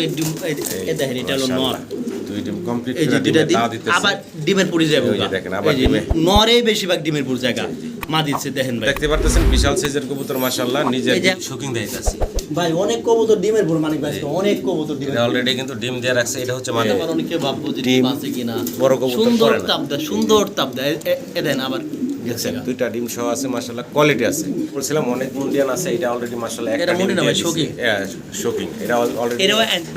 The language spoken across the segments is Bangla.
চমকে ডিম এই দেখেন এটা হলো নর দুই ডিম কমপ্লিট এই যে করে দুইটা ডিমে ডিম দাও দিতেছে আবার ডিমের পুরি যাবে এই যে দেখেন আবার ডিমে নরে বেশিরভাগ ডিমের পুরি জায়গা মা দিচ্ছে দেখেন ভাই দেখতে পারতেছেন বিশাল সাইজের কবুতর মাশাআল্লাহ নিজে শৌকিং দেখাইতাছে ভাই অনেক কবুতর ডিমের পুরি মানিক ভাই অনেক কবুতর ডিমের এটা অলরেডি কিন্তু ডিম দিয়ে রাখছে এটা হচ্ছে মানে আবার অনেকে ভাববো যে ডিম ডিম আছে কিনা বড় কবুতর সুন্দর করে না তাপ দেয় সুন্দর তাপ দেয় এ দেন আবার দেখছেন দুইটা ডিম সহ আছে মাশাআল্লাহ কোয়ালিটি আছে বলছিলাম অনেক মুন্ডিয়ান আছে এটা অলরেডি মাশাআল্লাহ একটা ডিম দিয়ে শৌকিং শৌকিং এটা অলরেডি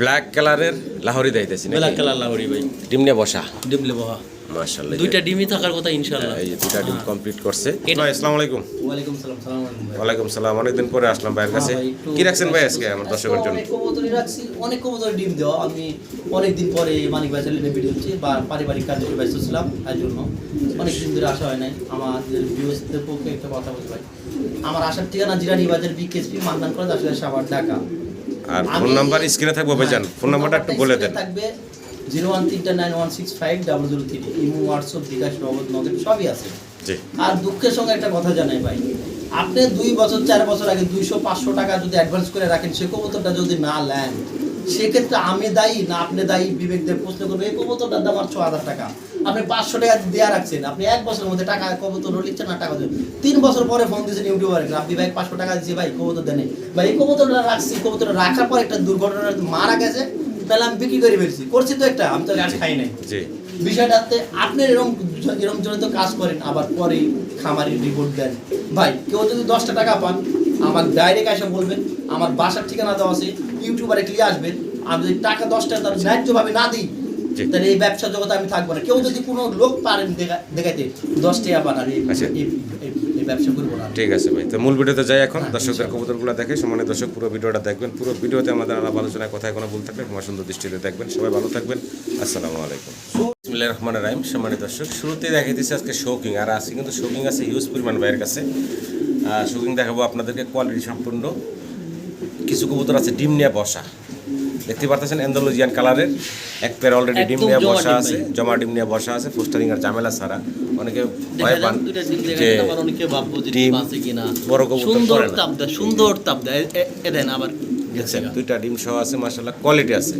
ব্ল্যাক কালারের লাহোরি দেখাইতেছি না ব্ল্যাক কালার লাহোরি ভাই ডিম নিয়ে বসা ডিম লে বহা মাশাআল্লাহ দুইটা ডিমই থাকার কথা ইনশাআল্লাহ এই যে দুইটা ডিম কমপ্লিট করছে ভাই আসসালামু আলাইকুম ওয়ালাইকুম সালাম সালাম আলাইকুম ভাই ওয়ালাইকুম সালাম অনেকদিন পরে আসলাম ভাইয়ের কাছে কি রাখছেন ভাই আজকে আমার দর্শকের জন্য অনেক কবুতরই রাখছি অনেক কবুতর ডিম দেওয়া আমি অনেকদিন পরে মানিক ভাই চ্যানেলে ভিডিও দিচ্ছি বা পারিবারিক কাজে ব্যস্ত ছিলাম তার জন্য অনেক দিন ধরে আসা হয় নাই আমাদের ভিউয়ার্সদের পক্ষে একটা কথা বলতে ভাই আমার আসার ঠিকানা জিরানি বাজার বিকেএসপি মান্দান কলেজ আসলে সাভার ঢাকা আর ফোন নাম্বার স্ক্রিনে থাকবে ভাইজান ফোন নাম্বারটা একটু বলে দেন থাকবে 01391650003 ইমো হোয়াটসঅ্যাপ বিকাশ নগদ নগদ সবই আছে জি আর দুঃখের সঙ্গে একটা কথা জানাই ভাই আপনি 2 বছর 4 বছর আগে 200-500 টাকা যদি অ্যাডভান্স করে রাখেন সে কবুতরটা যদি না নেন সেক্ষেত্রে আমি দায়ী না আপনি দায়ী বিবেক দিয়ে প্রশ্ন করবেন এই কবুতরটার দাম আর 6000 টাকা আপনি 500 টাকা দেয়া রাখছেন আপনি 1 বছরের মধ্যে টাকা কবুতর লিখছেন না টাকা দেন 3 বছর পরে ফোন দিয়েছেন ইউটিউবারে আপনি ভাই 500 টাকা দিয়েছি ভাই কবুতর দেন ভাই এই কবুতরটা রাখছি কবুতরটা রাখার পর একটা দুর্ঘটনায় মারা গেছে তাহলে আমি বিক্রি করে ফেলছি করছি তো একটা আমি তো গাছ খাই নাই জি বিষয়টাতে আপনি এরকম জনিত কাজ করেন আবার পরে খামারি রিপোর্ট দেন ভাই কেউ যদি 10টা টাকা পান আমার ডাইরেক্ট এসে বলবেন আমার বাসার ঠিকানা দেওয়া আছে ইউটিউবারে ক্লিয়ার আসবেন আমি যদি টাকা 10টা তার ন্যায্যভাবে না দিই তাহলে এই ব্যবসা জগতে আমি থাকবো না কেউ যদি কোনো লোক পারেন দেখাইতে 10 টাকা পান আর এই ব্যবসা করবো না ঠিক আছে ভাই তো মূল ভিডিওতে যাই এখন দর্শকদের কবুতরগুলো দেখে সম্মানিত দর্শক পুরো ভিডিওটা দেখবেন পুরো ভিডিওতে আমাদের আলাপ আলোচনায় কথায় কোনো ভুল থাকলে ক্ষমা সুন্দর দৃষ্টিতে দেখবেন সবাই ভালো থাকবেন আসসালামু আলাইকুম বিসমিল্লাহির রহমানির রহিম সম্মানিত দর্শক শুরুতেই দেখাই দিচ্ছি আজকে শৌকিং আর আজকে কিন্তু শৌকিং আছে হিউজ পরিমাণ ভাইয়ের কাছে শৌকিং দেখাবো আপনাদেরকে কোয়ালিটি সম্পূর্ণ কিছু কবুতর আছে ডিম নিয়ে বসা দেখতে পারতেছেন অ্যান্ডালুজিয়ান কালারের এক পেয়ার অলরেডি ডিম নিয়ে বসা আছে জমা ডিম নিয়ে বসা আছে পোস্টারিং আর ঝামেলা ছাড়া অনেকে ভয় পান যে অনেকে ভাববো যে ডিম আছে কিনা বড় কবুতর সুন্দর করে না তাপ দেয় সুন্দর তাপ দেয় এ দেন আবার দেখছেন দুইটা ডিম সহ আছে মাশাআল্লাহ কোয়ালিটি আছে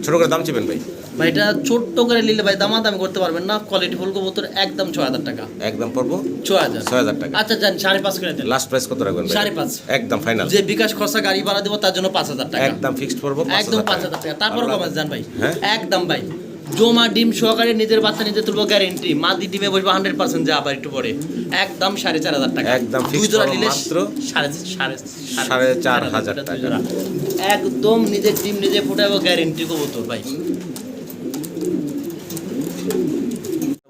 ছোট করে দাম চিবেন ভাই ভাই এটা ছোট্ট করে নিলে ভাই দামাদামি করতে পারবেন না কোয়ালিটি ফুল কবুতর একদম 6000 টাকা একদম পড়বো 6000 টাকা আচ্ছা জান 5.5 করে দেন লাস্ট প্রাইস কত রাখবেন ভাই 5.5 একদম ফাইনাল যে বিকাশ খরচা গাড়ি ভাড়া দেব তার জন্য 5000 টাকা একদম ফিক্সড পড়বো একদম 5000 টাকা তারপর কমাস জান ভাই হ্যাঁ একদম ভাই জমা ডিম সহকারে নিজের বাচ্চা নিজে তুলবো গ্যারান্টি মাদি ডিমে বসবো 100% যা আবার একটু পরে একদম 4500 টাকা একদম দুই ফিক্সড জোড়া নিলে মাত্র 4500 টাকা একদম নিজের ডিম নিজে ফুটাবো গ্যারান্টি কবুতর ভাই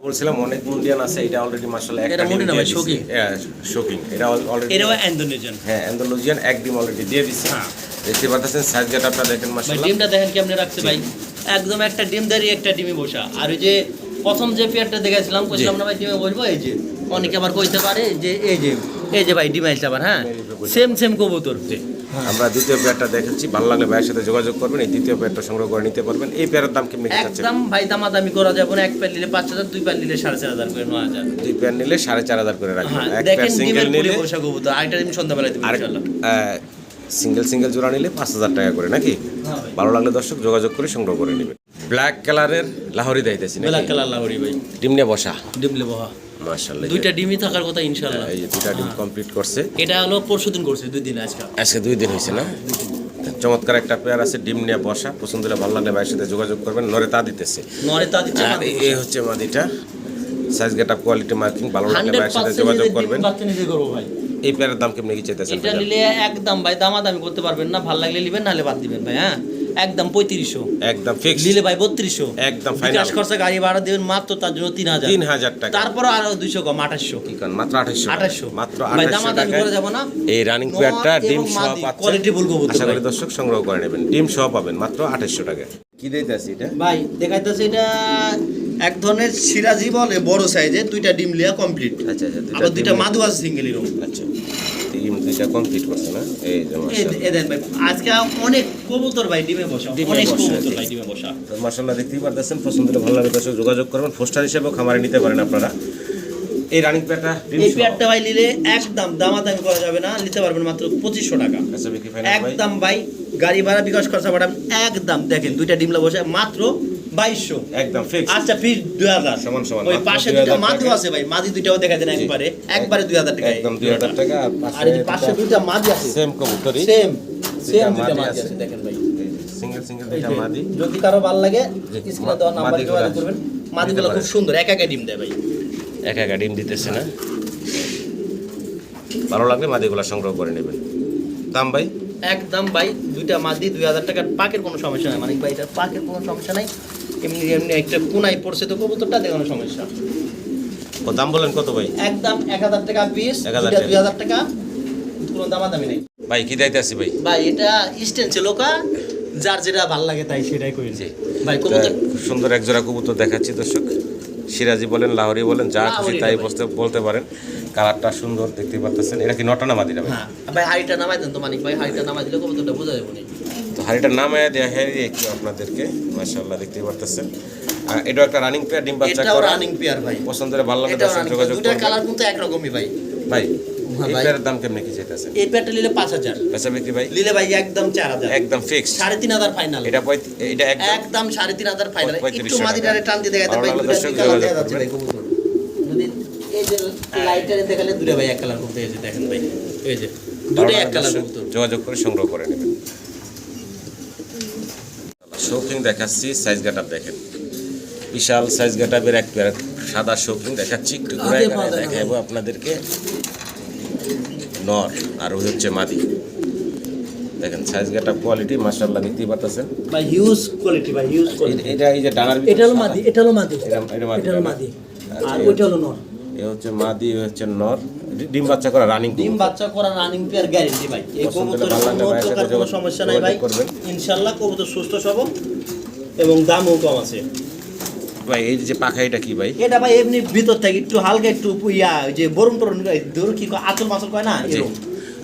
বলছিলাম অনেক মুন্ডিয়ান আছে এটা অলরেডি মাশাআল্লাহ একটা ডিম দিয়ে শৌকিং শৌকিং এটা অলরেডি এটাও অ্যান্ডোনেশিয়ান হ্যাঁ অ্যান্ডালুজিয়ান এক ডিম অলরেডি দিয়ে দিছে দেখতে পারতেছেন সাইজ গেট আপনারা দেখেন ভাই মাশাআল্লাহ ডিমটা দেখেন কি আপনি রাখছে ভাই একদম একটা ডিম দাঁড়িয়ে একটা ডিমে বসা আর ওই যে প্রথম যে পেয়ারটা দেখাইছিলাম কইছিলাম না ভাই ডিমে বসবো এই যে অনেকে আবার কইতে পারে যে এই যে ভাই ডিম আইছে আবার হ্যাঁ সেম কবুতর আমরা দ্বিতীয় পেয়ারটা দেখাচ্ছি ভালো লাগলে ভাইয়ের সাথে যোগাযোগ করবেন এই দ্বিতীয় পেয়ারটা সংগ্রহ করে নিতে পারবেন এই পেয়ারের দাম কেমন চাচ্ছেন একদম ভাই দামাদামি করা যাবে না এক পেয়ার নিলে 5000 দুই পেয়ার নিলে 4500 করে 9000 দুই পেয়ার নিলে 4500 করে রাখবেন এক দেখেন পেয়ার সিঙ্গেল নিলে বসা কবুতর আরেকটা ডিম সন্ধ্যাবেলা দিবেন ইনশাআল্লাহ সিঙ্গেল জোড়া নিলে 5000 টাকা করে নাকি ভালো লাগলে দর্শক যোগাযোগ করে সংগ্রহ করে নেবেন ব্ল্যাক কালারের লাহোরি দেখাইতেছি না ব্ল্যাক কালার লাহোরি ভাই ডিম নিয়ে বসা ডিম লে বহা মাশাআল্লাহ দুইটা ডিমই থাকার কথা ইনশাআল্লাহ এই যে দুইটা ডিম কমপ্লিট করছে এটা হলো পরশুদিন করছে দুই দিন আজকে 2 দিন হয়েছে না চমৎকার একটা পেয়ার আছে ডিম নিয়ে বসা পছন্দ হলে ভালো লাগলে ভাইয়ের সাথে যোগাযোগ করবেন নরে তা দিতেছে আর এই হচ্ছে মাদিটা সাইজ গেটআপ কোয়ালিটি মার্কিং ভালো লাগলে ভাইয়ের সাথে যোগাযোগ করবেন বাচ্চা নিজে করব ভাই এই পেয়ারের দাম কেমন কি চাইতেছেন এটা নিলে একদম ভাই দামাদামি করতে পারবেন না ভালো লাগলে নেবেন নালে বাদ দিবেন ভাই হ্যাঁ একদম 3500 একদম ফিক্স নিলে ভাই 3200 একদম ফাইনাল বিকাশ খরচা গাড়ি ভাড়া দিবেন মাত্র তার জন্য 3000 টাকা তারপর আরো 200 কম 2800 কি কারণ মাত্র 2800 মাত্র 2800 ভাই দামাদামি করে যাব না এই রানিং পেয়ারটা ডিম সহ পাচ্ছেন কোয়ালিটি বলবো আশা করি দর্শক সংগ্রহ করে নেবেন ডিম সহ পাবেন মাত্র 2800 টাকা কি দিতেছি এটা ভাই দেখাইতেছে এটা এক ধরনের সিরাজি বলে বড় সাইজে দুইটা ডিম লিয়া কমপ্লিট আচ্ছা আবার দুইটা মাদু আছে সিঙ্গেল এরকম আচ্ছা ডিম দুইটা কমপ্লিট করছে না এই যে মাশাআল্লাহ এই দেন ভাই আজকে অনেক কবুতর ভাই ডিমে বসা অনেক কবুতর ভাই ডিমে বসা তো মাশাআল্লাহ দেখতেই পারতেছেন পছন্দ হলে ভালো লাগে দর্শক যোগাযোগ করবেন পোস্টার হিসেবেও খামারে নিতে পারেন আপনারা এই রানিং পেয়ারটা এই পেয়ারটা ভাই নিলে একদম দামাদামি করা যাবে না নিতে পারবেন মাত্র 2500 টাকা আচ্ছা বিক্রি ফাইনাল ভাই একদম ভাই গাড়ি ভাড়া বিকাশ খরচা পাঠাবেন একদম দেখেন দুইটা ডিমলা বসে মাত্র 2200 একদম ফিক্স। আচ্ছা ফিস 2000 সমান সমান ওই মাত্র পাশে 2000 দুটো টাকা। মাদিও আছে ভাই মাদি দুইটাও দেখা দেন একবারে 2000 টাকা একদম 2000 টাকা। আর আর এই পাশে দুইটা মাদি আছে সেম কবুতরই, সেম সেম দুইটা দুইটা মাদি মাদি আছে। আছে দেখেন ভাই সিঙ্গেল সিঙ্গেল এই দুইটা যে, মাদি। যদি কারো ভালো লাগে জি, স্ক্রিনে দেওয়া নাম্বারে মাদিগুলো যোগাযোগ করবেন মাদিগুলো নিতে খুব সুন্দর একা ডিম দেয় ভাই একা একা ডিম দিতেছে না, ভালো লাগলে মাদিগুলো সংগ্রহ করে নেবেন। দাম ভাই একদম ভাই দুইটা মাদি 2000 টাকার পাকের কোনো সমস্যা নাই মানিক ভাই এটা পাকের কোনো সমস্যা নাই এমনি এমনি একটা কোনায় পড়ছে তো কবুতরটা দেখে কোনো সমস্যা ও দাম বলেন কত ভাই? একদম 1000 টাকা পিস 1000 এটা টাকা। 2000 টাকা কোনো দামাদামি নেই ভাই কি দাইতে আছি ভাই? ভাই এটা স্ট্যান্ড ছিল কা যার যেটা ভালো লাগে তাই সেটাই করি জি। ভাই তা কবুতর খুব সুন্দর এক জোড়া কবুতর দেখাচ্ছি দর্শক, সিরাজি বলেন লাহোরি বলেন যা খুশি লাহোরি তাই ভাই। বলতে পারেন। কালারটা সুন্দর দেখতে পাচ্ছেন। এটা কি নটা না মাদিরা ভাই? হ্যাঁ ভাই হাইটা নামাই দেন তো মানিক ভাই হাইটা নামাই দিলে কবুতরটা বোঝা যাবে না তো হাড়িটার নামায় দেওয়া হ্যাঁ একটু আপনাদেরকে মাশাআল্লাহ দেখতে পাচ্ছেন। আর এটাও একটা রানিং পেয়ার, ডিম বাচ্চা এটাও করা। রানিং পেয়ার ভাই পছন্দের ভালো লাগলে এটাও দর্শক রানিং যোগাযোগ দুইটা করবেন। কালার কিন্তু একরকমই ভাই ভাই হ্যাঁ এই ভাই। পেয়ারের দাম কেমনে কি চাইতেছেন? এই পেয়ারটা নিলে 5000 বেচা বিক্রি ভাই নিলে ভাই একদম 4000 একদম ফিক্সড। 3500 ফাইনাল এটা এটা একদম একদম 3500 ফাইনাল 3500 একটু মাদিটারে টান দিয়ে দেখাতে ভাই ভালো দুইটা দর্শক দুই কালার যোগাযোগ দেয়া যাচ্ছে ভাই কবুতর যদি এই যে লাইটারে দেখালে দুইটা ভাই এক কালার করতে এই যে দেখেন ভাই এই যে দুটোই এক কালার দর্শক কবুতর যোগাযোগ করে সংগ্রহ করে নেবেন। শৌখিন দেখাচ্ছি, সাইজ গাটাপ দেখেন, বিশাল সাইজ গাটাপের এক পেয়ার সাদা শৌখিন দেখাচ্ছি, একটু ঘুরাই ঘুরাই দেখাবো আপনাদেরকে। নর আর ওই হচ্ছে মাদি, দেখেন সাইজ গাটাপ কোয়ালিটি মাশাআল্লাহ দেখতেই পাচ্ছেন। ভাই হিউজ কোয়ালিটি ভাই হিউজ কোয়ালিটি এটা এই যে ডানার ভিতরে এটা হলো মাদি এটা হলো মাদি এটা মাদি, এটা হলো মাদি আচ্ছা, আর ওইটা হলো নর এ হচ্ছে মাদি, এ হচ্ছে নর, ডিম বাচ্চা করা রানিং ডিম বাচ্চা করা রানিং পেয়ার গ্যারান্টি ভাই এই পছন্দ হলে কবুতরের ভালো লাগলে কোনো ভাইয়ের সাথে প্রকার কোনো যোগাযোগ সমস্যা নাই ভাই করবেন। ইনশাআল্লাহ কবুতর সুস্থ সবল এবং দামও কম আছে ভাই এই যে পাখা এটা কি ভাই? এটা ভাই এমনি ভিতর থেকে একটু হালকা একটু ইয়া ওই যে বরুণ টরুণ ধর কি কয় আচল মাচল কয় না জি। এরকম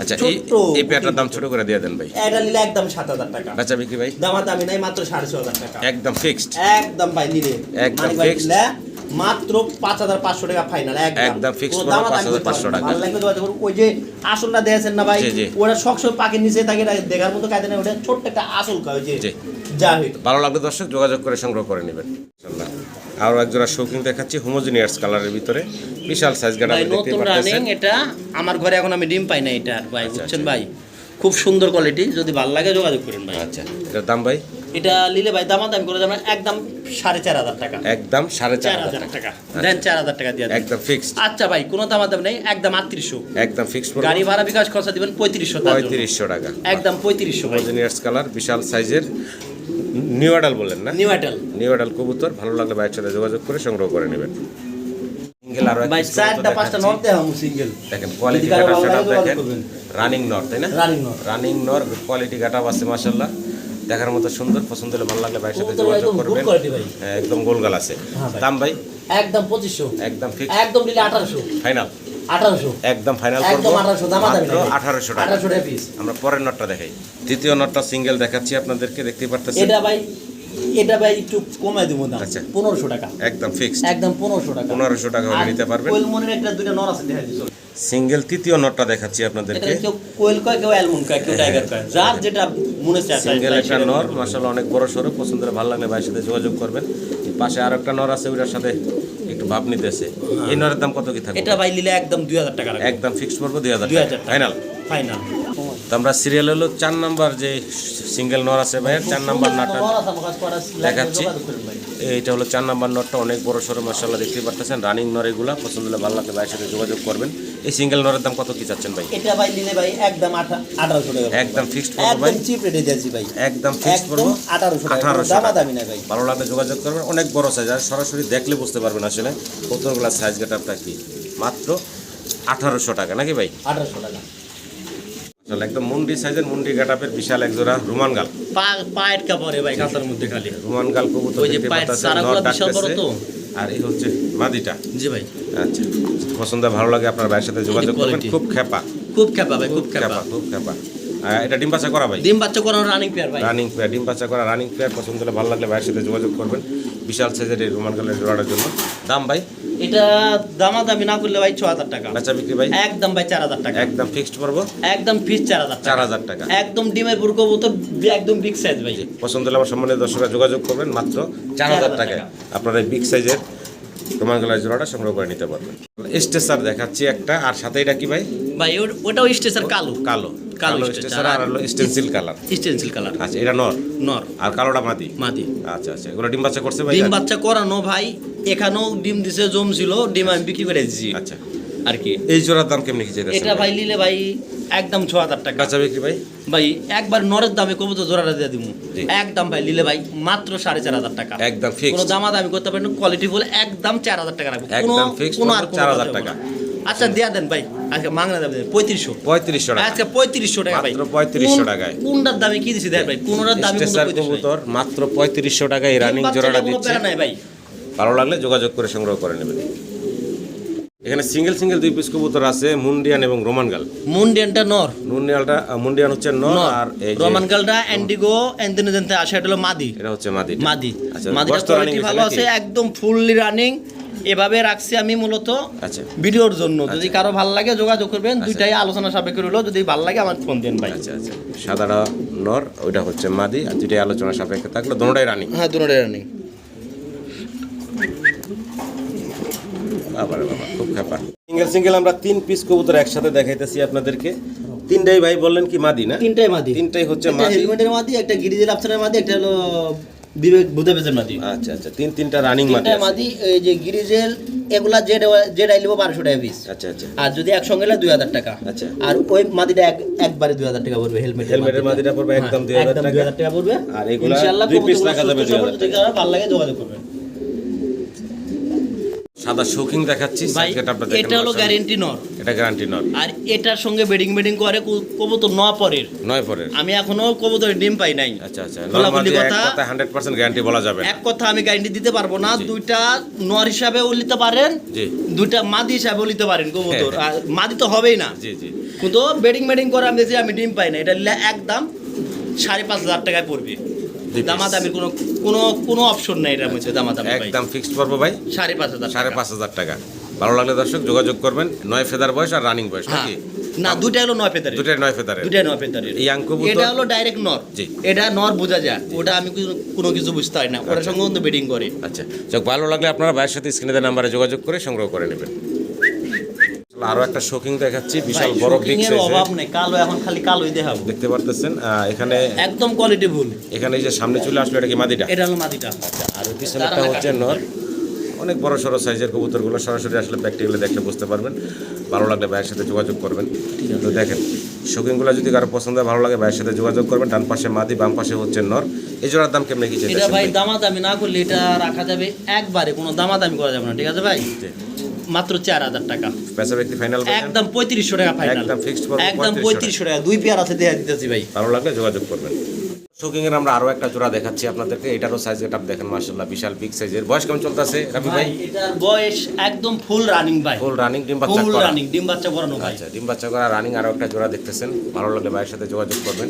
আচ্ছা ছোট্ট এই পেয়ারটার দাম ছোট করে দিয়ে দেন ভাই। এটা নিলে একদম 7000 টাকা বেচা বিক্রি ভাই দামাদামি নাই মাত্র 6500 টাকা একদম ফিক্সড। একদম ভাই নিলে একদম মানিক ভাই fixed। নিলে মাত্র 5500 টাকা ফাইনাল একদম fixed কোনো করো, দামাদামি করতে 5500 হবে না। টাকা। ভালো লাগলে যোগাযোগ করুন। ওই যে আসলটা দিয়েছেন না ভাই জি, জি। ওরা সবসময় পাখির নিচে থাকে এটা দেখার মতো কায়দা নেই ওটা ছোট্ট একটা আসল কয় ওই যে জি। যা হইতো ভালো লাগলে দর্শক যোগাযোগ করে সংগ্রহ করে নেবেন ইনশাআল্লাহ। আরও একজোড়া শৌখিন দেখাচ্ছি হোমোজিনিয়াস কালারের ভিতরে, বিশাল সাইজ গাড়া ভাই দেখতে নতুন পাচ্ছেন। রানিং এটা আমার ঘরে এখন আমি ডিম পাই না এটা ভাই আচ্ছা, বুঝছেন আচ্ছা। ভাই খুব সুন্দর কোয়ালিটি যদি ভালো লাগে যোগাযোগ করেন ভাই আচ্ছা এটার দাম ভাই এটা নিলে ভাই দামাদামি করে যাবেন একদম 4500 টাকা একদম 4500 4000 টাকা দেন 4000 টাকা দিয়ে দেন একদম ফিক্সড। আচ্ছা ভাই কোনো দামাদামি নেই একদম 3800 একদম ফিক্সড গাড়ি ভাড়া বিকাশ খরচা দিবেন 3500 তার জন্য। 3500 টাকা। একদম 3500 ভাই হোমোজিনিয়াস কালার বিশাল সাইজের নিউ অ্যাডাল বলেন না? নিউ আইটেল নিউ অ্যাডাল কবুতর, ভালো লাগলে ভাইয়ের সাথে যোগাযোগ করে সংগ্রহ করে নেবেন। সিঙ্গেল আরো ভাই চারটা পাঁচটা নট দেওয়া সিঙ্গেল দেখেন কোয়ালিটি যদি কারো গাটা ভালো সেটআপ লাগে দেখেন, যোগাযোগ করবেন। রানিং নর তাই না? রানিং নট রানিং নর কোয়ালিটি গাটা আছে মাশাআল্লাহ, দেখার মতো সুন্দর, পছন্দ হলে ভালো লাগলে ভাইয়ের সাথে কবুতর যোগাযোগ একদম good করবেন। quality ভাই। হ্যাঁ একদম গোলগাল আছে। হ্যাঁ ভাই। দাম ভাই একদম 2500 একদম ফিক্স, একদম নিলে 1800 ফাইনাল 1800 একদম ফাইনাল করব একদম 1800 দামাদামি মাত্র 1800 টাকা। 1800 টাকা পিস আমরা পরের নটটা দেখাই। তৃতীয় নটটা সিঙ্গেল দেখাচ্ছি আপনাদেরকে, দেখতেই পারতেছেন এটা ভাই একটু কমাই দেবো দাম আচ্ছা। 1500 টাকা একদম ফিক্সড। একদম 1500 টাকা 1500 টাকা হলে আর নিতে পারবেন। কোয়েল মনের একটা দুইটা নর আছে দেখা দিছো সিঙ্গেল তৃতীয় নটটা দেখাচ্ছি এটা আপনাদেরকে। কেউ কোয়েল কয় কেউ অ্যালমন্ড কয় কেউ টাইগার কয় যার যেটা মনে চায় সিঙ্গেল তাই একটা সেটা নর করবেন। মাশাআল্লাহ অনেক বড় সরো, পছন্দ হলে ভালো লাগলে ভাইয়ের সাথে যোগাযোগ করবেন। এই পাশে আর একটা নর আছে, ওটার সাথে একটু ভাব নিতেছে। এই নরের দাম কত কি থাকবে? এটা ভাই নিলে একদম 2000 টাকা রাখবেন একদম ফিক্সড করবো 2000 2000 টাকা টাকা ফাইনাল। ফাইনাল তো আমরা সিরিয়াল হলো 4 নাম্বার যে সিঙ্গেল নর আছে ভাইয়ের 4 নাম্বার নটটা দেখাচ্ছি। এইটা হলো 4 নাম্বার নটটা, অনেক বড় সরো মাশাআল্লাহ দেখতেই পারতেছেন। রানিং নর এগুলা, পছন্দ হলে ভালো লাগলে ভাইয়ের সাথে যোগাযোগ করবেন। এই সিঙ্গেল নরের দাম কত কি চাচ্ছেন ভাই? এটা ভাই নিলে ভাই একদম 1800 টাকা একদম ফিক্সড করবো ভাই, একদম চিপ রেটে দিয়েছি ভাই একদম ফিক্সড করবো 1800 টাকা 1800 দামা টাকা। দামি না ভাই ভালো লাগলে যোগাযোগ করবেন। অনেক বড় সাইজ, আর সরাসরি দেখলে বুঝতে পারবেন আসলে কতগুলা সাইজ গেটআপটা কি। মাত্র 1800 টাকা নাকি ভাই? 1800 টাকা আসলে একদম মুন্ডি সাইজের, মুন্ডি গেটআপের বিশাল এক জোড়া রোমান গাল। পায়ের কাপড়ে ভাই কাঁথার মধ্যে খালি রোমান গাল কবুতর ওই যে দেখতে পায়ের পাচ্ছেন, চারাগুলো নর বিশাল বড় ডাকতেছে। তো। আর এই হচ্ছে মাদিটা। জি ভাই আচ্ছা পছন্দ ভালো লাগে আপনার ভাইয়ের সাথে যোগাযোগ করবেন। quality। খুব খেপা, খুব খেপা ভাই খুব খেপা খুব খেপা। এটা ডিম বাচ্চা করা ভাই, ডিম বাচ্চা করানো রানিং পেয়ার ভাই, রানিং পেয়ার, ডিম বাচ্চা করা রানিং পেয়ার। পছন্দ হলে ভালো লাগলে ভাইয়ের সাথে যোগাযোগ করবেন বিশাল সাইজের এই রোমান কালারের জোড়াটার জন্য। দাম ভাই এটা দামাদামি না করলে ভাই 6000 টাকা, বেচা বিক্রি ভাই একদম ভাই 4000 টাকা, একদম ফিক্সড পড়বো, একদম ফিক্স 4000 টাকা, একদম ডিমের পুরো কবুতর, একদম বিগ সাইজ ভাই। পছন্দ হলে আমার সম্মানিত দর্শকরা যোগাযোগ করবেন মাত্র 4000 টাকায় আপনারা এই বিগ সাইজের রোমান কালারের জোড়াটা সংগ্রহ করে নিতে পারবেন। স্টেসার দেখাচ্ছি একটা, আর সাথে এটা কি ভাই? ভাই ওটাও স্টেসার কালো, কালো কালো স্টেসার আর হলো স্টেনসিল কালার, স্টেনসিল কালার। আচ্ছা এটা নর, নর আর কালোটা মাদি, মাদি। আচ্ছা আচ্ছা, এগুলো ডিম বাচ্চা করছে ভাই? ডিম বাচ্চা করানো ভাই, এখানেও ডিম দিছে, জমছিল, ডিম আমি বিক্রি করে দিছি আচ্ছা, আর কি। এই জোড়ার দাম কেমনি কি চাইতেছেন? এটা ভাই নিলে ভাই একদম 6000 টাকা, বেচা বিক্রি ভাই ভাই একবার নরের দামে কবুতর জোড়াটা দিয়ে দিব, জি। একদম ভাই নিলে ভাই মাত্র 4500 টাকা, একদম কোনো ফিক্সড, দামাদামি করতে পারেন না, কোয়ালিটি বলে একদম 4000 টাকা রাখবো, কোনো একদম fixed কোনো আর 4000 টাকা। আচ্ছা দেয়া দেন ভাই, আজকে মাংনা দাম দেন 3500, 3500 টাকা, আজকে 3500 টাকা ভাই, মাত্র 3500 টাকায়। কোনটার দামে কি দিছি দেখ ভাই, কোনটার দামে কিন্তু স্টেসার 3500 কবুতর মাত্র 3500 টাকায় রানিং জোড়াটা দিচ্ছে। নাই ভাই, ভালো লাগলে যোগাযোগ করে সংগ্রহ করে নেবেন। এখানে সিঙ্গেল সিঙ্গেল 2 পিস কবুতর আছে, মুন্ডিয়ান এবং রোমান গাল। মুন্ডিয়ানটা নর, মুন্ডিয়ান হচ্ছে নর, আর এই যে রোমান গালটা এন্ডিগো এন্ডিনোজেন্তে আসে, এটা হলো মাদি, এটা হচ্ছে মাদি। মাদি। আচ্ছা, মাদিটা বয়স তো running কোয়ালিটি হয়েছে ভালো নাকি? আছে, একদম ফুললি রানিং। এভাবে রাখছি আমি মূলত আচ্ছা ভিডিওর জন্য, যদি কারো ভালো লাগে যোগাযোগ করবেন, দুইটাই আলোচনা সাপেক্ষে রইলো, যদি ভালো লাগে আমার ফোন দেন ভাই। আচ্ছা আচ্ছা, সাদাটা নর, ওইটা হচ্ছে মাদি, আর যেটা আলোচনা সাপেক্ষে থাকলো দুটোটাই রানিং। হ্যাঁ দুটোটাই রানিং। বাবা খুব খাপা। সিঙ্গেল সিঙ্গেল আমরা 3 পিস কবুতর একসাথে দেখাইতেছি আপনাদেরকে। তিনটাই ভাই বললেন কি মাদি না? তিনটাই মাদি, তিনটাই হচ্ছে একটা মাদি, হেলমেটের মাদি, একটা গিরিজের আফসারের মাদি, একটা হলো বিবেক বুদাপেজের মাদি। আচ্ছা আচ্ছা, তিনটা রানিং মাদি তিনটা আছে। মাদি, এই যে গিরিজেল এগুলা যেটা নিব 1200 টাকা পিস, আচ্ছা আচ্ছা, আর যদি একসঙ্গে নিলে 2000 টাকা। আচ্ছা। আর ওই মাদিটা একবারে 2000 টাকা পড়বে, হেলমেটের মাদিটা পড়বে একদম 2000 টাকা। 2000 টাকা পড়বে। আর এগুলা ইনশাআল্লাহ 2 পিস কবুতরগুলো রাখা যাবে সুস্থ সবল, 2000 যদি কারো ভালো লাগে যোগাযোগ করবেন। সাদা শৌখিন দেখাচ্ছি, ভাই সাইজটা আপনাদের এটা হলো গ্যারান্টি নর, এটা গ্যারান্টি নর, আর এটার সঙ্গে বেডিং করে কবুতর 9 পরের। 9 পরের। আমি এখনো কবুতরের ডিম পাই নাই। আচ্ছা আচ্ছা, খোলাখুলি নরমালি এক কথা, কথা 100% গ্যারান্টি বলা যাবে না। এক কথা আমি গ্যারান্টি দিতে পারবো না। দুইটা নর হিসাবেও নিতে পারেন, জি দুইটা মাদি হিসাবেও নিতে পারেন কবুতর, আর মাদি তো হবেই না। জি জি, কিন্তু বেডিং করে আমি দেখছি আমি ডিম পাই না, এটা নিলে একদম 5500 টাকায় পড়বে। দুই piece। দামাদামির কোনো অপশন নাই এটার মধ্যে, দামাদামি একদম ফিক্সড পড়বো ভাই 5500 টাকা। 5500 টাকা। ভালো লাগলে দর্শক যোগাযোগ করবেন। 9 ফেদার বয়স আর রানিং বয়স হ্যাঁ। নাকি? না দুইটা হলো 9 ফেদারের, দুটাই 9 ফেদারের। দুইটা 9 ফেদারের। এই আঙ্ক কবুতর এটা হলো ডাইরেক্ট নর, জি। এটা নর বোঝা যায়, ওটা আমি কোনো কিছু বুঝতে পারি না, ওটার সঙ্গে কিন্তু বেডিং করে। আচ্ছা, যাক ভালো লাগলে আপনারা ভাইয়ের সাথে স্ক্রিনে দেওয়া নাম্বারে যোগাযোগ করে সংগ্রহ করে নেবেন। আরো একটা শৌখিং দেখাচ্ছি, বিশাল বড় বিগ শৌখিংয়ের সাইজের, অভাব নেই, কালো এখন খালি কালোই দেখাবো, দেখতে পারতেছেন। এখানে একদম কোয়ালিটি ফুল। এখানে এই যে সামনে চলে আসলো, এটা কি মাদিটা? এটা হলো মাদিটা। আচ্ছা, আর ওই পিছনেরটা হচ্ছে নর। অনেক বড় সড়ো সাইজের কবুতরগুলো, সরাসরি আসলে প্র্যাকটিক্যালি দেখলে বুঝতে পারবেন। ভালো লাগলে ভাইয়ের সাথে যোগাযোগ করবেন। তো দেখেন শৌখিংগুলো যদি কারো পছন্দ হয়, ভালো লাগে ভাইয়ের সাথে যোগাযোগ করবেন। ডান পাশে মাদি, বাম পাশে হচ্ছে নর। এই জোড়ার দাম কেমন কি এটা চাইতেছেন ভাই ভাই? দামাদামি না করলে এটা রাখা যাবে একবারে, কোনো দামাদামি করা যাবে না, ঠিক আছে ভাই? মাত্র 4000 টাকা, পেশা ব্যক্তি ফাইনাল একদম 3500 টাকা ফাইনাল, একদম fixed করবো একদম 3500 3500 টাকা। দুই পেয়ার আছে দেয়া দিতেছি ভাই। ভালো লাগলে যোগাযোগ করবেন। শৌখিং এর আমরা আরো একটা জোড়া দেখাচ্ছি আপনাদেরকে। এটারও সাইজ গেটআপ দেখেন মাশাআল্লাহ, বিশাল বিগ সাইজের। বয়স কেমন চলতেছে রাবি ভাই? এটার বয়স একদম ফুল রানিং ভাই, ফুল রানিং, ডিম বাচ্চা ফুল করা। রানিং, ডিম বাচ্চা করানো ভাই। আচ্ছা, ডিম বাচ্চা করা রানিং আরো একটা জোড়া দেখতেছেন। ভালো লাগলে ভাইয়ের সাথে যোগাযোগ করবেন।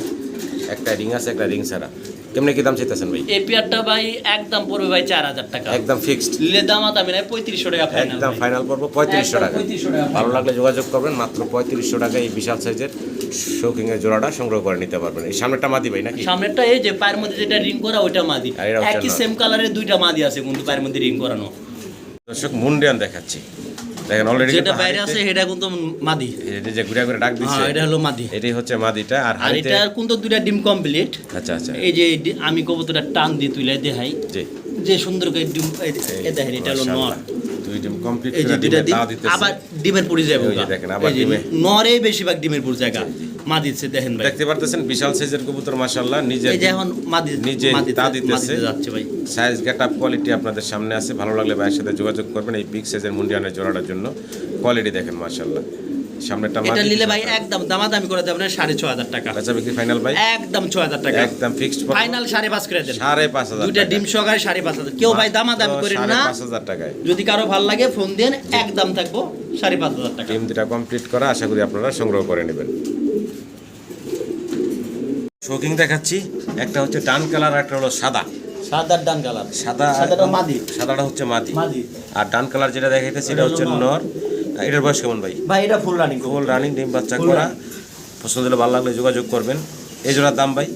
একটা রিং আছে, একটা রিং ছাড়া। কেমনে কি দাম চাইতেছেন ভাই? এই পেয়ারটা ভাই একদম পড়বে ভাই 4000 টাকা, একদম ফিক্সড, নিলে দামাদামি নাই 3500 টাকা ফাইনাল, একদম ফাইনাল পড়বো 3500 টাকা। 3500 টাকা। ভালো লাগলে যোগাযোগ করবেন। মাত্র 3500 টাকায় এই বিশাল সাইজের শৌখিং এর জোড়াটা সংগ্রহ করে নিতে পারবেন। এই সামনেটা মাদি ভাই নাকি? সামনেরটা এই যে পায়ের মধ্যে যেটা রিং করা ওইটা মাদি, আর এটা হচ্ছে একই নর। সেম কালারের দুইটা মাদি আছে কিন্তু পায়ের মধ্যে রিং করানো। দর্শক মুন্ডিয়ান দেখাচ্ছি, দেখেন অলরেডি যেটা বাইরে আছে এটা কিন্তু মাদি, এটা যে ঘুরে ঘুরে ডাক দিচ্ছে, হ্যাঁ এটা হলো মাদি। এটাই হচ্ছে মাদিটা। আর আর হাড়িতে এটার কিন্তু দুইটা ডিম কমপ্লিট। আচ্ছা আচ্ছা, এই যে আমি কবুতরটা টান দিয়ে তুলে দেখাই, জি যে সুন্দর করে ডিম এই দেখেন, এটা হলো নর। মাশাআল্লাহ, দুই ডিম কমপ্লিট এই যে করে দুইটা ডিমে ডিম তা দিতেছে। আবার ডিমের পুরি যাবে, এই যে দেখেন, আবার ডিমে। নরে বেশিরভাগ ডিমের পুরি জায়গা মাদি দিচ্ছে, দেখেন ভাই। দেখতে পারতেছেন বিশাল সাইজের কবুতর মাশাআল্লাহ, নিজে এই যে এখন মাদি নিজে তা দিতেছে। যাচ্ছে ভাই। সাইজ গেটআপ কোয়ালিটি আপনাদের সামনে আছে। ভালো লাগলে ভাইয়ের সাথে যোগাযোগ করবেন এই বিগ সাইজের মুন্ডিয়ানের জোড়াটার জন্য। কোয়ালিটি দেখেন মাশাআল্লাহ। সামনেটা এটা মাদি, নিলে ভাই একদম দামাদামি করে দেবেন 6500 টাকা, বেচা বিক্রি ফাইনাল ভাই একদম 6000 টাকা, একদম ফিক্সড ফাইনাল 5.5 করে দেন। 5500 দুইটা ডিম সহকারে 5500। কেউ ভাই দামাদামি করেন না, 5500 টাকায় যদি কারো ভালো লাগে ফোন দেন, একদম থাকবো 5500 টাকা। ডিম দুটা কমপ্লিট করা, আশা করি আপনারা সংগ্রহ করে নেবেন। শৌকিং দেখাচ্ছি, একটা হচ্ছে ডান কালার আর একটা হলো সাদা। সাদার ডান কালার, সাদাটা মাদি, সাদাটা হচ্ছে মাদি, মাদি। আর ডান কালার যেটা দেখাইতেছে এটা হচ্ছে নর। এটার বয়স কেমন ভাই? ভাই এটা ফুল রানিং, ফুল রানিং, ডিম বাচ্চা করা। পছন্দ হলে ভালো লাগলে যোগাযোগ করবেন। এই জোড়ার দাম ভাই?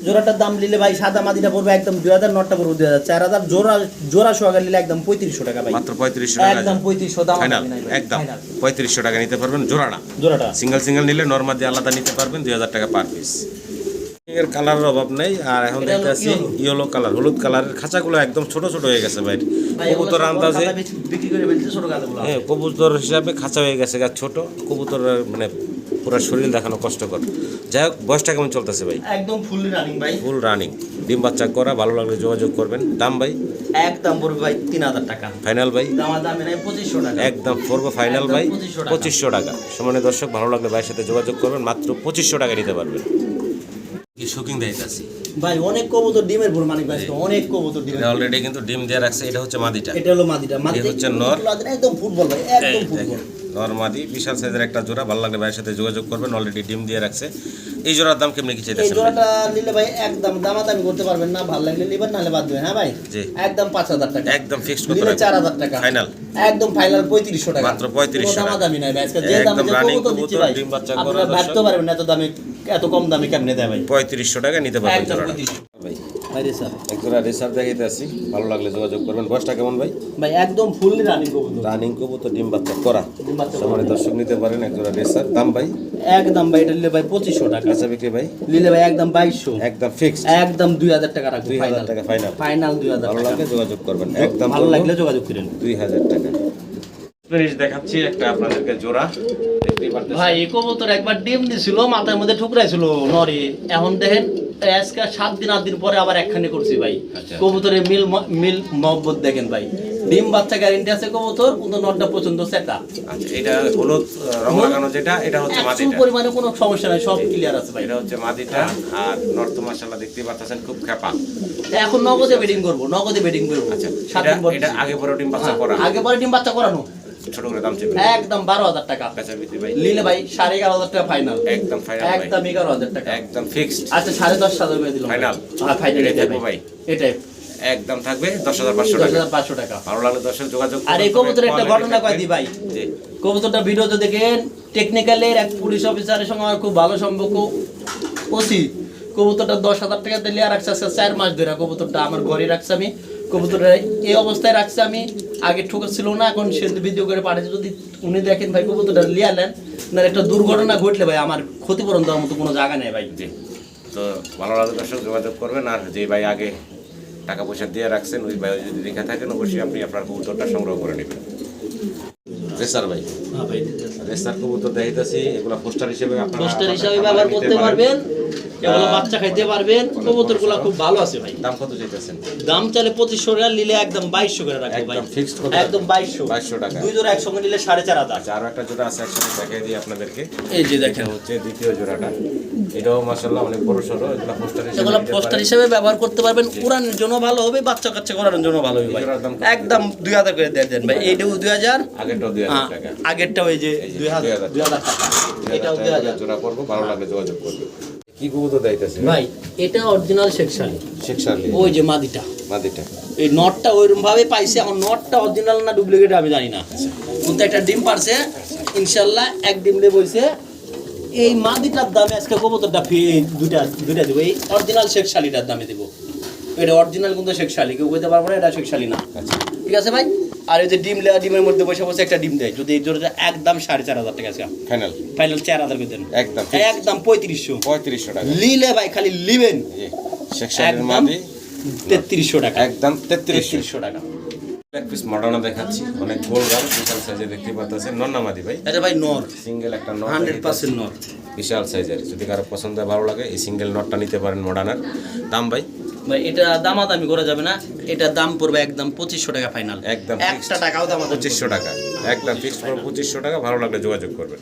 জোড়াটার দাম নিলে ভাই সাদা মাদিটা পড়বে একদম 2000, নটটা পড়বে 2000, 4000। জোড়া সহকারে নিলে একদম 3500 টাকা ভাই, মাত্র 3500 টাকা, একদম 3500 দাম ফাইনাল, নাই ভাই, একদম ফাইনাল। 3500 টাকা নিতে পারবেন জোড়াটা। সিঙ্গেল সিঙ্গেল নিলে নরমাল দিয়ে আলাদা নিতে পারবেন 2000 টাকা পার পিস। এর কালারের অভাব নেই। আর এখন এটা হলো দেখতেছি ইয়েলো কালার, হলুদ কালারের খাঁচাগুলো একদম ছোট ছোট হয়ে গেছে ভাই। কবুতর আন্দাজে বিক্রি করে ফেলছে ছোট গাছগুলো। হ্যাঁ, কবুতর হিসাবে খাঁচা হয়ে গেছে গাছ ছোট। কবুতর মানে পুরো শরীর দেখানো কষ্টকর। যাই হোক, বয়সটা কেমন চলতেছে ভাই? একদম ফুল রানিং ভাই, ফুল রানিং, ডিম বাচ্চা করা। ভালো লাগলে যোগাযোগ করবেন। দাম ভাই? একদম পড়বে ভাই 3000 টাকা, ফাইনাল ভাই? দামে নাই 2500 টাকা, একদম পড়বে ফাইনাল ভাই একদম 2500 টাকা। 2500 টাকা। সমানে দর্শক, ভালো লাগলে ভাইয়ের সাথে যোগাযোগ করবেন, মাত্র 2500 টাকা নিতে পারবেন। কি শৌকিং দেখাইতেছি ভাই, অনেক কবুতর ডিমের ভোর মানিক ভাই, অনেক কবুতর ডিমের। এটা অলরেডি কিন্তু ডিম দিয়ে রাখছে। এটা হচ্ছে মাদিটা, এটা হলো মাদিটা, এটা হচ্ছে নর। একদম ফুটবল ভাই, এই একদম ফুটবল। দেখেন, নর মাদি, বিশাল সাইজের একটা জোড়া। ভালো লাগলে ভাইয়ের সাথে যোগাযোগ করবেন, অলরেডি ডিম দিয়ে রাখছে। এই জোড়ার দাম কেমনি কি এই চাইতেছেন? জোড়াটা নিলে ভাই একদম দামাদামি করতে পারবেন না, ভালো লাগলে নেবেন, নাহলে বাদ দেবেন। হ্যাঁ ভাই, জি। একদম 5000 টাকা, একদম ফিক্সড কত নিলে টাকা? 4000 টাকা ফাইনাল? একদম ফাইনাল 3500 টাকা, মাত্র 3500 টাকা। দামাদামি নাই ভাই। আজকে যে দামে একদম যে রানিং কবুতর দিচ্ছি কবুতর, ভাই, ডিম বাচ্চা করা আপনারা ভাবতে পারবেন না এত দামে, এত কম দামে কেমনে দেয় ভাই। 3500 টাকা নিতে পারবেন একদম জোড়াটা 3500 ভাই। ভাই রে স্যার। এক জোড়া রেসার দেখাইতে আসি, ভালো লাগলে যোগাযোগ করবেন। বয়সটা কেমন ভাই? ভাই একদম ফুললি রানিং কবুতর, রানিং কবুতর, ডিম বাচ্চা করা। ডিম বাচ্চা করা। সমানে দর্শক নিতে পারেন এক জোড়া রেসার। দাম ভাই? একদম ভাই এটা নিলে ভাই 2500 টাকা, কাঁচা বিক্রি ভাই? নিলে ভাই একদম 2200, একদম ফিক্সড, একদম 2000 টাকা রাখবো, 2000 টাকা ফাইনাল। ফাইনাল 2000 ভালো টাকা, লাগলে যোগাযোগ করবেন, একদম ভালো লাগলে যোগাযোগ করেন। 2000 টাকা। ফিনিশ দেখাচ্ছি একটা আপনাদেরকে জোড়া, দেখতেই পারতেছেন ভাই এই কবুতর একবার ডিম দিছিল, মাথার মধ্যে ঠুকরাইছিল নরে। এখন দেখেন আজকে 7 দিন 8 দিন পরে আবার একখানে করছি ভাই। আচ্ছা। কবুতরের মিল মহব্বত দেখেন ভাই, ডিম বাচ্চা গ্যারেন্টি আছে কবুতর, কিন্তু নটটা পছন্দ সেটা। আচ্ছা, এটা হলুদ রং লাগানো যেটা, এটা হচ্ছে 100 মাদিটা। পরিমাণে কোনো সমস্যা নাই, সব ক্লিয়ার আছে ভাই। এটা হচ্ছে মাদিটা। আর নর্থ মাশাআল্লাহ দেখতেই পাচ্ছেন খুব খেপা। এখন নগদে বেডিং করব, নগদে বেডিং করব। আচ্ছা, 7 এটা দিন পর এটা আগে পরে ডিম বাচ্চা করা, আগে পরে ডিম বাচ্চা করানো, ছোট করে দাম চেপে একদম 12000 টাকা। কাঁচা বিক্রি ভাই? নিলে ভাই 11,500 টাকা ফাইনাল, একদম ফাইনাল ভাই, একদম 11,000 টাকা, একদম ফিক্সড। আচ্ছা 10,500 করে দিলাম ফাইনাল? হ্যাঁ ফাইনাল এটাই এটাই থাকবো ভাই, এটাই একদম থাকবে 10,500 টাকা। 10,500 টাকা। ভালো লাগলে দর্শক যোগাযোগ আর এই কবুতরের একটা ঘটনা কয় দি ভাই, জি। কবুতরটা ভিডিওতে দেখেন, টেকনিক্যালের এক পুলিশ অফিসারের সঙ্গে আমার খুব ভালো সম্পর্ক। ওসি কবুতরটা 10,000 টাকা দিলে আর রাখছে 4 মাস ধরে। কবুতরটা আমার ঘরে রাখছে আমি, কবুতরটা এই অবস্থায় রাখছে আমি, আগে ঠোকাচ্ছিল না, এখন সে ভিডিও করে পাঠিয়েছে। যদি উনি দেখেন ভাই কবুতরটা লিয়ালেন না, একটা দুর্ঘটনা ঘটলে ভাই আমার ক্ষতিপূরণ দেওয়ার মতো কোনো জায়গা নেই ভাই। জি, তো ভালো লাগলে দর্শক যোগাযোগ করবেন। আর যে ভাই আগে টাকা পয়সা দিয়ে রাখছেন, ওই ভাই যদি রেখে থাকেন অবশ্যই আপনি আপনার কবুতরটা সংগ্রহ করে নেবেন। রেসার ভাই, হ্যাঁ ভাই, রেসার কবুতর দেখাইতেছি, এগুলো পোস্টার হিসেবে আপনারা পোস্টার হিসাবে ব্যবহার করতে পারবেন, এগুলো বাচ্চা খাইতে পারবেন। কবুতরগুলো খুব ভালো আছে ভাই। দাম কত চাইতেছেন? দাম চাইলে 2500 টাকা, নিলে একদম 2200 করে রাখবো ভাই, একদম ফিক্সড কত? একদম 2200। 2200 টাকা। দুই জোড়া একসঙ্গে নিলে 4500। আচ্ছা, আরো একটা জোড়া আছে, একসাথে দেখাই দিই আপনাদেরকে। এই যে দেখেন, এটা হচ্ছে দ্বিতীয় জোড়াটা, এটাও মাশাআল্লাহ অনেক বড় সরো। এগুলো পোস্টার হিসেবে এগুলো নিতে পোস্টার পারেন। হিসেবে ব্যবহার করতে পারবেন, উড়ানোর জন্য ভালো হবে, বাচ্চা কাচ্চা করানোর জন্য ভালো হবে ভাই। এই জোড়ার দাম কত? একদম 2000 করে দিয়ে দেন ভাই। এইটাও 2000, আগেরটাও 2000 টাকা, আগেরটাও এই যে এই যে 2000 টাকা, এটাও 2000 জোড়া করবো। ভালো লাগলে যোগাযোগ করবে। কি কবুতর দেখাইতেছে ভাই? এটা অরিজিনাল শেখশালি, শেখ শার্লি, ওই যে মাদিটা। মাদিটা। এই নটটা ওইরকম ভাবে পাইছে, এখন নটটা অরিজিনাল না ডুপ্লিকেট আমি জানি না, কিন্তু একটা ডিম পারছে ইনশাল্লাহ, এক ডিম দিয়ে বইছে। এই মাদিটার দামে আজকে কবুতরটা দুইটা দিব, এই অরিজিনাল শেখ শালিটার দামে দিব। এটা অরিজিনাল কিন্তু শেখ শালি, কেউ বলতে পারবো না এটা শেখ শালি না। আচ্ছা, ঠিক আছে ভাই। আর এই যে ডিমের মধ্যে বসে বসে একটা ডিম দেয়, যদি এই জোড়াটা একদম 4500 টাকা আছে, ফাইনাল? ফাইনাল 4000 করে দেন, একদম একদম 3500। 3500 টাকা। লিলে ভাই খালি লিবেন, জি, শেখ শার্লির একদম মাদি 3300 টাকা, একদম 3300 3300 টাকা। এক পিস মডার্ন দেখাচ্ছি, অনেক গোল গাল, বিশাল সাইজে দেখতে পাচ্ছেন। নন্না মাদি ভাই? এটা ভাই নর, সিঙ্গেল একটা নট, 100% নর, বিশাল সাইজের। যদি কারো পছন্দ হয়, ভালো লাগে, এই সিঙ্গেল নটটা নিতে পারেন মডার্নের। দাম ভাই? ভাই এটা দামাদামি করা যাবে না, এটা দাম পড়বে একদম 2500 টাকা ফাইনাল, একদম একটা টাকাও দামাদামি 2500 টাকা, একদম ফিক্সড করে 2500 টাকা। ভালো লাগলে যোগাযোগ করবেন।